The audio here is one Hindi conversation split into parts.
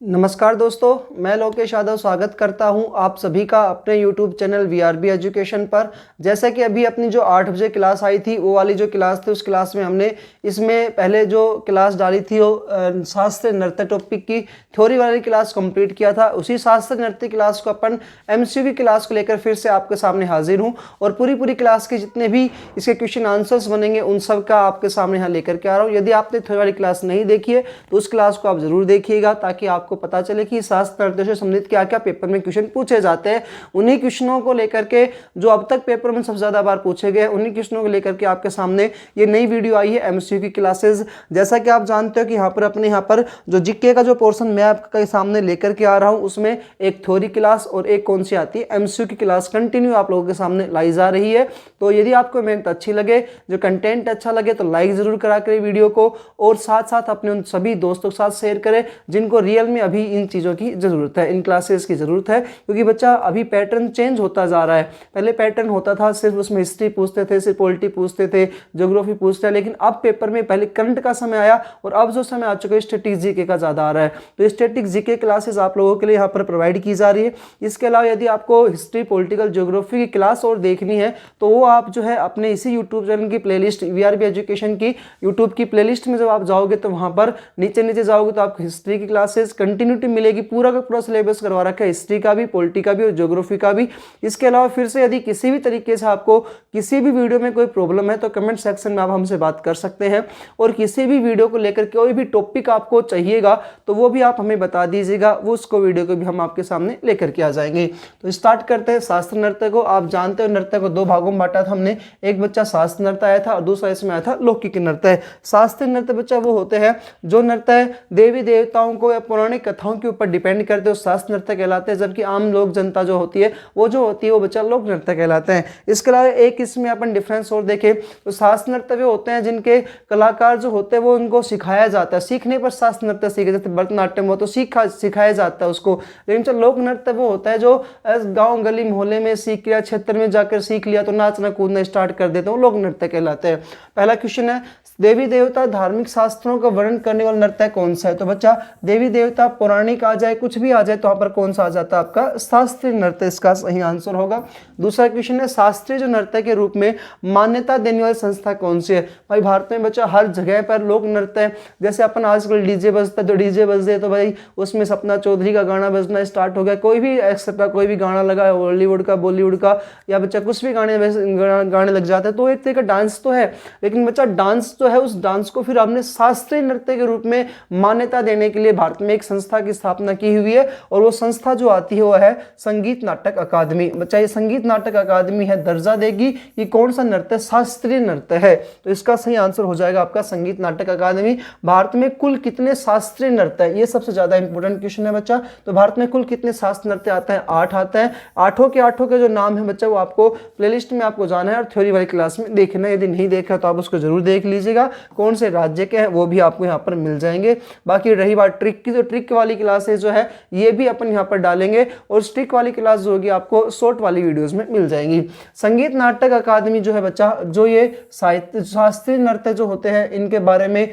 नमस्कार दोस्तों, मैं लोकेश यादव स्वागत करता हूं आप सभी का अपने YouTube चैनल VRB एजुकेशन पर। जैसा कि अभी अपनी जो 8 बजे क्लास आई थी, वो वाली जो क्लास थी, उस क्लास में हमने इसमें पहले जो क्लास डाली थी वो शास्त्रीय नृत्य टॉपिक की थ्योरी वाली क्लास कंप्लीट किया था। उसी शास्त्रीय नृत्य क्लास को अपन MCQ की क्लास को लेकर फिर से आपके सामने हाजिर हूँ और पूरी क्लास के जितने भी इसके क्वेश्चन आंसर्स बनेंगे उन सब का आपके सामने यहाँ लेकर के आ रहा हूँ। यदि आपने थ्योरी वाली क्लास नहीं देखी है तो उस क्लास को आप जरूर देखिएगा, ताकि आपको पता चले कि शास्त्र नृत्य से संबंधित क्या क्या पेपर में क्वेश्चन पूछे जाते हैं। उन्हीं क्वेश्चनों को लेकर के जो अब तक पेपर में सबसे ज्यादा बार पूछे गए, उन्हीं क्वेश्चनों को लेकर के आपके सामने ये नई वीडियो आई है MCQ की क्लासेस। जैसा कि आप जानते हो कि यहाँ पर जो जीके का जो पोर्शन मैं आपके सामने लेकर के आ रहा हूँ, उसमें एक थ्योरी क्लास और एक कौन सी आती है MCQ की क्लास कंटिन्यू आप लोगों के सामने लाई जा रही है। तो यदि आपको मेहनत अच्छी लगे, जो कंटेंट अच्छा लगे, तो लाइक जरूर करा करें वीडियो को और साथ साथ अपने उन सभी दोस्तों के साथ शेयर करें जिनको रियल में अभी इन चीज़ों की ज़रूरत है, इन क्लासेस की ज़रूरत है। क्योंकि बच्चा अभी पैटर्न चेंज होता जा रहा है। पहले पैटर्न होता था सिर्फ उसमें हिस्ट्री पूछते थे, सिर्फ पॉलिटी पूछते थे, ज्योग्राफी पूछते हैं, लेकिन अब पेपर में पहले करंट का समय आया और अब जो समय आ चुका है स्टैटिक जीके का ज़्यादा आ रहा है। तो स्टैटिक जीके क्लासेस आप लोगों के लिए यहाँ पर प्रोवाइड की जा रही है। इसके अलावा यदि आपको हिस्ट्री, पॉलिटिकल, ज्योग्राफी की क्लास और देखनी है तो वो आप जो है अपने इसी यूट्यूब चैनल की प्लेलिस्ट VRB एजुकेशन की यूट्यूब की प्लेलिस्ट में जब आप जाओगे तो वहाँ पर नीचे जाओगे तो आपको हिस्ट्री की क्लासेस कंटिन्यूटी मिलेगी। पूरा का पूरा सिलेबस करवा रखा है, हिस्ट्री का भी, पॉलिटी का भी और ज्योग्राफी का भी। इसके अलावा फिर से यदि किसी भी तरीके से आपको किसी भी वीडियो में कोई प्रॉब्लम है तो कमेंट सेक्शन में आप हमसे बात कर सकते हैं और किसी भी वीडियो को लेकर कोई भी टॉपिक आपको चाहिएगा तो वो भी आप हमें बता दीजिएगा, वो उसको वीडियो को भी हम आपके सामने लेकर के आ जाएंगे। तो स्टार्ट करते हैं शास्त्र नृत्य को। आप जानते हो नृत्य को दो भागों में बांटा था हमने। एक बच्चा शास्त्र नृत्य आया था और दूसरा इसमें आया था लौकिक नृत्य। शास्त्रीय नृत्य बच्चा वो होते हैं जो नृत्य देवी देवताओं को या पौराणिक कथाओं के ऊपर डिपेंड करते हो, शास्त्र नृत्य कहलाते हैं। जबकि आम लोक जनता जो होती है वो बच्चा लोक नृत्य कहलाते हैं। इसके अलावा एक इसमें अपन डिफरेंस और देखें तो शास्त्र नृत्य वे होते हैं जिनके कलाकार जो होते हैं वो उनको सिखाया जाता है, सीखने पर शास्त्र नृत्य सीखे। जैसे भरतनाट्यम हो तो सिखाया जाता है उसको। लेकिन जो लोक नृत्य वो होता है जो गाँव गली मोहल्ले में सीख लिया, क्षेत्र में जाकर सीख लिया तो नाचना कूदना स्टार्ट कर देते हैं, वो लोक नृत्य कहलाते हैं। पहला क्वेश्चन है, देवी देवता धार्मिक शास्त्रों का वर्णन करने वाला नृत्य कौन सा है? तो बच्चा देवी देवता पौराणिक आ जाए, कुछ भी आ जाए तो वहां पर कौन सा आ जाता है? आपका शास्त्रीय नृत्य इसका सही आंसर होगा। दूसरा क्वेश्चन है, शास्त्रीय जो नृत्य के रूप में मान्यता देने वाली संस्था कौन सी है? भाई भारत में बच्चा हर जगह पर लोक नृत्य है। जैसे अपन आजकल डीजे बजता है तो डीजे बज दे तो भाई उसमें सपना चौधरी का गाना बजना स्टार्ट हो गया। कोई भी एक्सेप्ट कोई भी गाना लगा, हॉलीवुड का, बॉलीवुड का, या बच्चा कुछ भी गाने लग जाते हैं तो एक तरह का डांस तो है। लेकिन बच्चा डांस जो है उस डांस को फिर हमने शास्त्रीय नृत्य के रूप में मान्यता देने के लिए भारत में एक संस्था की स्थापना की हुई है और वो संस्था जो आती है वो है संगीत नाटक अकादमी। बच्चा ये संगीत नाटक अकादमी है दर्जा देगी ये कौन सा नृत्य? शास्त्रीय नृत्य है। तो इसका सही आंसर हो जाएगा आपका संगीत नाटक अकादमी। भारत में कुल कितने शास्त्रीय नृत्य है? ये सबसे ज्यादा इंपॉर्टेंट क्वेश्चन है बच्चा। तो भारत में कुल कितने शास्त्रीय नृत्य आते हैं? 8 आते हैं। आठों के जो नाम है बच्चा वो आपको प्लेलिस्ट में आपको जाना है और थ्योरी वाली क्लास में देखना है। यदि नहीं देखा तो आप उसको जरूर देख लीजिएगा। कौन से राज्य के हैं वो भी आपको यहाँ पर मिल जाएंगे। बाकी रही बात ट्रिक की, तो ट्रिक वाली क्लासेस जो है ये भी अपन यहाँ पर डालेंगे और ट्रिक वाली क्लास जो होगी आपको शॉर्ट वाली वीडियोस में मिल जाएंगी। संगीत नाटक अकादमी जो है बच्चा, जो ये शास्त्रीय नृत्य जो होते हैं इनके बारे में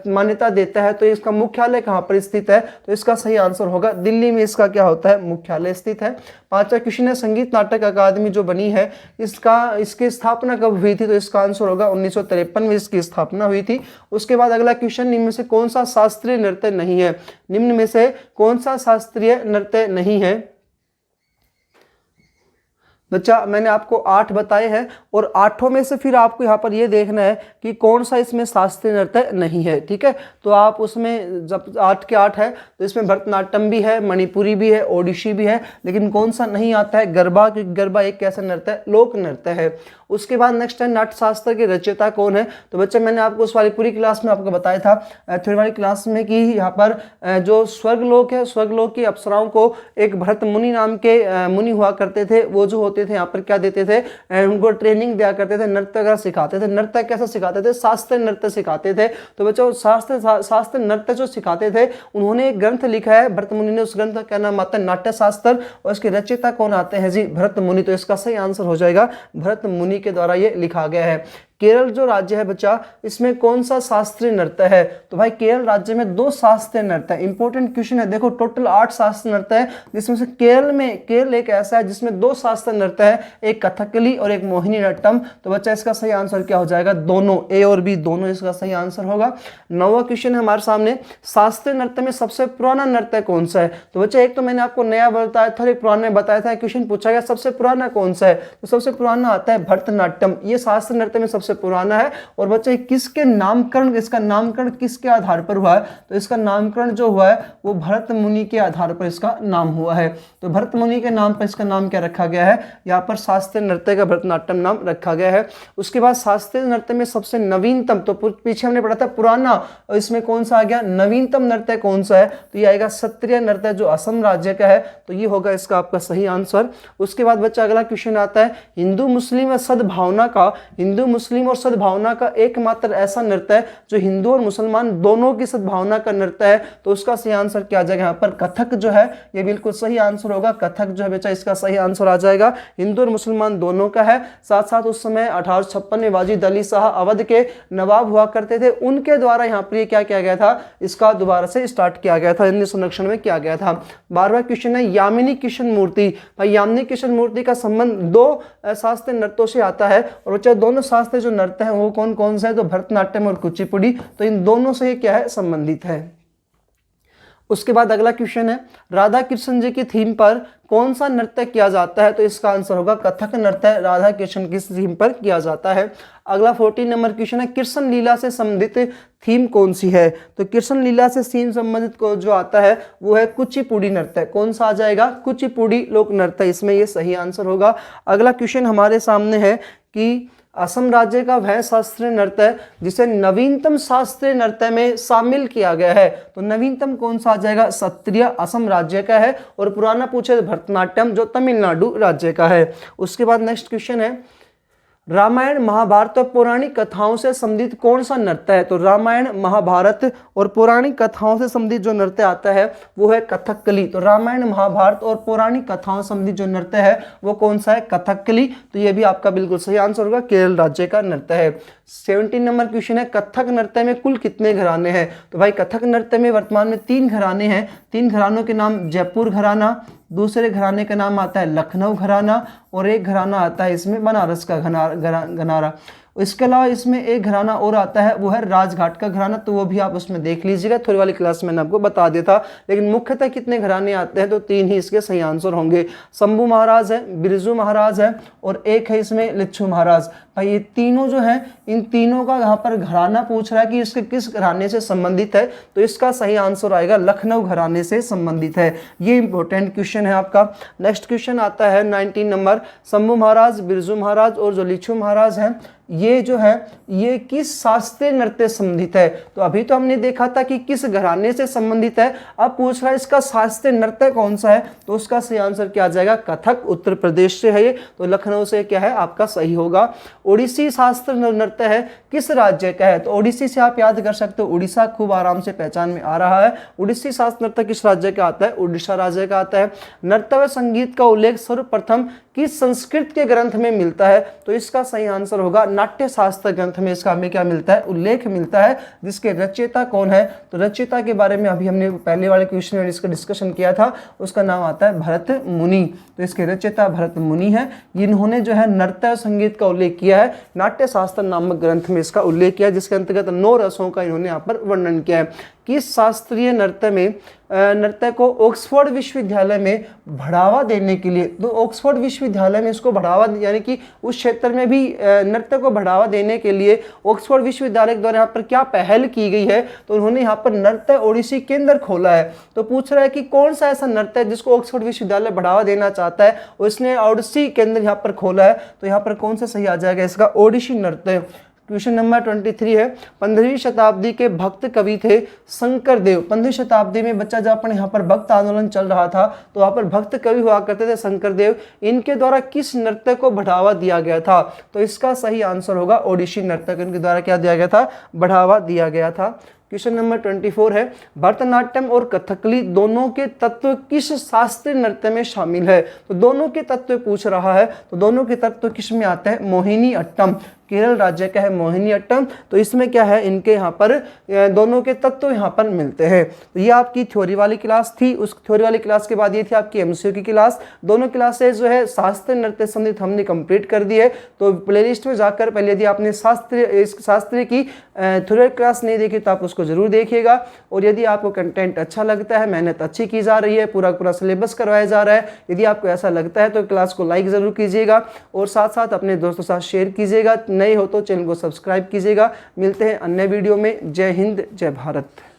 मान्यता देता है, तो इसका मुख्यालय कहाँ पर स्थित है? तो इसका सही आंसर होगा दिल्ली में इसका क्या होता है? मुख्यालय स्थित है। पांचवा क्वेश्चन है, संगीत नाटक अकादमी जो बनी है इसकी स्थापना कब हुई थी? तो इसका आंसर होगा 1953 में इसकी स्थापना हुई थी। उसके बाद अगला क्वेश्चन, निम्न में से कौन सा शास्त्रीय नृत्य नहीं है? निम्न में से कौन सा शास्त्रीय नृत्य नहीं है? बच्चा मैंने आपको 8 बताए हैं और 8 में से फिर आपको यहाँ पर ये देखना है कि कौन सा इसमें शास्त्रीय नृत्य नहीं है। ठीक है, तो आप उसमें जब 8 के 8 है तो इसमें भरतनाट्यम भी है, मणिपुरी भी है, ओडिसी भी है, लेकिन कौन सा नहीं आता है? गरबा। क्योंकि गरबा एक कैसा नृत्य है? लोक नृत्य है। उसके बाद नेक्स्ट है, नाट्यशास्त्र के रचयिता कौन है? तो बच्चा मैंने आपको उस वाली पूरी क्लास में आपको बताया था थ्योरी वाली क्लास में कि यहाँ पर जो स्वर्गलोक है, स्वर्गलोक की अप्सराओं को एक भरत मुनि नाम के मुनि हुआ करते थे। वो जो होते थे यहाँ पर क्या देते थे? उनको ट्रेनिंग दिया करते थे, नृत्य वगैरह सिखाते थे। नृत्य कैसा सिखाते थे? शास्त्रीय नृत्य सिखाते थे। तो बच्चों शास्त्रीय नृत्य जो सिखाते थे उन्होंने एक ग्रंथ लिखा है भरत मुनि ने। उस ग्रंथ का नाम आता है नाट्यशास्त्र और इसके रचयिता कौन आते हैं जी? भरत मुनि। तो इसका सही आंसर हो जाएगा भरत मुनि के द्वारा ये लिखा गया है। केरल जो राज्य है बच्चा, इसमें कौन सा शास्त्रीय नृत्य है? तो भाई केरल राज्य में 2 शास्त्रीय नृत्य है। इंपॉर्टेंट क्वेश्चन है, देखो टोटल 8 शास्त्रीय नृत्य है, जिसमें से केरल एक ऐसा है जिसमें 2 शास्त्रीय नृत्य है, एक कथकली और एक मोहिनीअट्टम। तो बच्चा इसका सही आंसर क्या हो जाएगा? दोनों, ए और बी दोनों इसका सही आंसर होगा। 9वां क्वेश्चन है हमारे सामने, शास्त्रीय नृत्य में सबसे पुराना नृत्य कौन सा है? तो बच्चा एक तो मैंने आपको नया बताया था, एक पुराना बताया था। क्वेश्चन पूछा गया सबसे पुराना कौन सा है, तो सबसे पुराना आता है भरतनाट्यम। ये शास्त्रीय नृत्य में सबसे पुराना है। और बच्चे किसके नामकरण, इसका नामकरण किसके आधार पर हुआ है? तो इसका नामकरण जो हुआ है वो भरत मुनि के आधार पर इसका नाम हुआ है। तो भरत मुनि के नाम पर इसका नाम क्या रखा गया है? यहाँ पर शास्त्रीय नृत्य का भरतनाट्यम नाम रखा गया है। उसके बाद शास्त्रीय नृत्य में सबसे नवीनतम, तो पीछे हमने पढ़ा था पुराना, और इसमें कौन सा आ गया? नवीनतम नृत्य कौन सा है? तो ये आएगा क्षत्रिय नृत्य, जो असम राज्य का है। तो ये होगा इसका आपका सही आंसर। उसके बाद बच्चा अगला क्वेश्चन आता है, हिंदू मुस्लिम और सद्भावना का एकमात्र ऐसा नृत्य है जो हिंदू और मुसलमान दोनों की सद्भावना का नृत्य है। तो उसका सही आंसर क्या आ जाएगा? यहाँ पर कथक जो है ये बिल्कुल सही आंसर होगा। कथक जो है बच्चा इसका सही आंसर आ जाएगा, हिंदू और मुसलमान दोनों का है। साथ साथ उस समय 1856 में वाजिद अली शाह अवध के नवाब हुआ करते थे, उनके द्वारा यहाँ पर क्या किया गया था? इसका दोबारा से स्टार्ट किया गया था, हिंदी संरक्षण में किया गया था। 12वां क्वेश्चन है, यामिनी कृष्ण मूर्ति। भाई यामिनी कृष्ण मूर्ति का संबंध 2 शास्त्रीय नृत्यों से आता है। और बच्चा दोनों शास्त्रीय जो नृत्य हैं वो कौन कौन से हैं? तो भरतनाट्यम और कुचिपुड़ी। तो इन दोनों से ये क्या है? संबंधित है। उसके बाद अगला क्वेश्चन है, राधा कृष्ण जी की थीम पर कौन सा नृत्य किया जाता है? तो इसका आंसर होगा कथक नृत्य, राधा कृष्ण की थीम पर किया जाता है। अगला 14 नंबर क्वेश्चन है, कृष्ण लीला से संबंधित थीम कौन सी है? तो कृष्ण लीला से थीम संबंधित को जो आता है वो है कुचिपुड़ी नृत्य। कौन सा आ जाएगा? कुचिपुड़ी लोक नृत्य, इसमें ये सही आंसर होगा। अगला क्वेश्चन हमारे सामने है कि असम राज्य का वह शास्त्रीय नृत्य जिसे नवीनतम शास्त्रीय नृत्य में शामिल किया गया है। तो नवीनतम कौन सा आ जाएगा? क्षत्रिय, असम राज्य का है। और पुराना पूछे भरतनाट्यम, जो तमिलनाडु राज्य का है। उसके बाद नेक्स्ट क्वेश्चन है, रामायण महाभारत और पौराणिक कथाओं से संबंधित कौन सा नृत्य है? तो रामायण महाभारत और पौराणिक कथाओं से संबंधित जो नृत्य आता है वो है कथकली। तो रामायण महाभारत और पौराणिक कथाओं से संबंधित जो नृत्य है वो कौन सा है? कथकली। तो ये भी आपका बिल्कुल सही आंसर होगा, केरल राज्य का नृत्य है। 17 नंबर क्वेश्चन है, कथक नृत्य में कुल कितने घराने हैं? तो भाई कथक नृत्य में वर्तमान में 3 घराने हैं। 3 घरानों के नाम जयपुर घराना, दूसरे घराने का नाम आता है लखनऊ घराना, और एक घराना आता है इसमें बनारस का घराना। इसके अलावा इसमें एक घराना और आता है, वो है राजघाट का घराना। तो वो भी आप उसमें देख लीजिएगा, थोड़ी वाली क्लास में मैंने आपको बता दिया था। लेकिन मुख्यतः कितने घराने आते हैं? तो 3 ही इसके सही आंसर होंगे। शंभू महाराज है, बिरजू महाराज है, और एक है इसमें लिच्छू महाराज। भाई ये तीनों जो है, इन तीनों का यहाँ पर घराना पूछ रहा है कि इसके किस घराने से संबंधित है। तो इसका सही आंसर आएगा लखनऊ घराने से संबंधित है। ये इंपॉर्टेंट क्वेश्चन है आपका। नेक्स्ट क्वेश्चन आता है 19 नंबर, शंभू महाराज, बिरजू महाराज और जो लिच्छू महाराज हैं, ये जो है ये किस शास्त्रीय नृत्य से संबंधित है? तो अभी तो हमने देखा था कि किस घराने से संबंधित है, अब पूछ रहा है इसका शास्त्रीय नृत्य कौन सा है। तो उसका सही आंसर क्या आ जाएगा? कथक, उत्तर प्रदेश से है ये। तो लखनऊ से क्या है आपका सही होगा। ओडिसी शास्त्रीय नृत्य है, किस राज्य का है? तो ओडिसी से आप याद कर सकते हो, उड़ीसा खूब आराम से पहचान में आ रहा है। ओडिसी शास्त्रीय नृत्य किस राज्य का आता है? उड़ीसा राज्य का आता है। नृत्य व संगीत का उल्लेख सर्वप्रथम किस संस्कृत के ग्रंथ में मिलता है? तो इसका सही आंसर होगा नाट्य शास्त्र ग्रंथ में इसका हमें क्या मिलता है? उल्लेख मिलता है। जिसके रचयिता कौन है? तो रचयिता के बारे में अभी हमने पहले वाले क्वेश्चन में इसका डिस्कशन किया था, उसका नाम आता है भरत मुनि। तो इसके रचयिता भरत मुनि है। इन्होंने जो है नृत्य और संगीत का उल्लेख किया है, नाट्य शास्त्र नामक ग्रंथ में इसका उल्लेख किया है, जिसके अंतर्गत 9 रसों का इन्होंने यहाँ पर वर्णन किया है। किस शास्त्रीय नृत्य को ऑक्सफोर्ड विश्वविद्यालय में बढ़ावा देने के लिए, तो ऑक्सफोर्ड विश्वविद्यालय में इसको बढ़ावा, यानी कि उस क्षेत्र में भी नृत्य को बढ़ावा देने के लिए ऑक्सफोर्ड विश्वविद्यालय के द्वारा यहाँ पर क्या पहल की गई है? तो उन्होंने यहाँ पर नृत्य ओडिसी केंद्र खोला है। तो पूछ रहा है कि कौन सा ऐसा नृत्य है जिसको ऑक्सफोर्ड विश्वविद्यालय बढ़ावा देना चाहता है, उसने ओडिसी केंद्र यहाँ पर खोला है। तो यहाँ पर कौन सा सही आ जाएगा? इसका ओडिसी नृत्य। क्वेश्चन नंबर 23 है, 15वीं शताब्दी के भक्त कवि थे शंकरदेव। 15वीं शताब्दी में बच्चा जब अपन यहाँ पर भक्त आंदोलन चल रहा था तो वहाँ पर भक्त कवि हुआ करते थे शंकरदेव। इनके द्वारा किस नृत्य को बढ़ावा दिया गया था? तो इसका सही आंसर होगा ओडिसी नृत्य को इनके द्वारा क्या दिया गया था? बढ़ावा दिया गया था। क्वेश्चन नंबर 24 है, भरतनाट्यम और कथकली दोनों के तत्व किस शास्त्रीय नृत्य में शामिल है? तो दोनों के तत्व पूछ रहा है, तो दोनों के तत्व किस में आते हैं? मोहिनी अट्टम। केरल राज्य का है मोहिनीअट्टम। तो इसमें क्या है, इनके यहाँ पर दोनों के तत्व यहाँ पर मिलते हैं। तो ये आपकी थ्योरी वाली क्लास थी। उस थ्योरी वाली क्लास के बाद ये थी आपकी एमसीक्यू की क्लास। दोनों क्लासेस जो है शास्त्रीय नृत्य संगीत हमने कंप्लीट कर दी है। तो प्लेलिस्ट में जाकर पहले यदि आपने शास्त्रीय की थ्योरी क्लास नहीं देखी तो आप उसको जरूर देखिएगा। और यदि आपको कंटेंट अच्छा लगता है, मेहनत अच्छी की जा रही है, पूरा पूरा सिलेबस करवाया जा रहा है, यदि आपको ऐसा लगता है तो क्लास को लाइक ज़रूर कीजिएगा और साथ साथ अपने दोस्तों के साथ शेयर कीजिएगा। नए हो तो चैनल को सब्सक्राइब कीजिएगा। मिलते हैं अन्य वीडियो में। जय हिंद, जय भारत।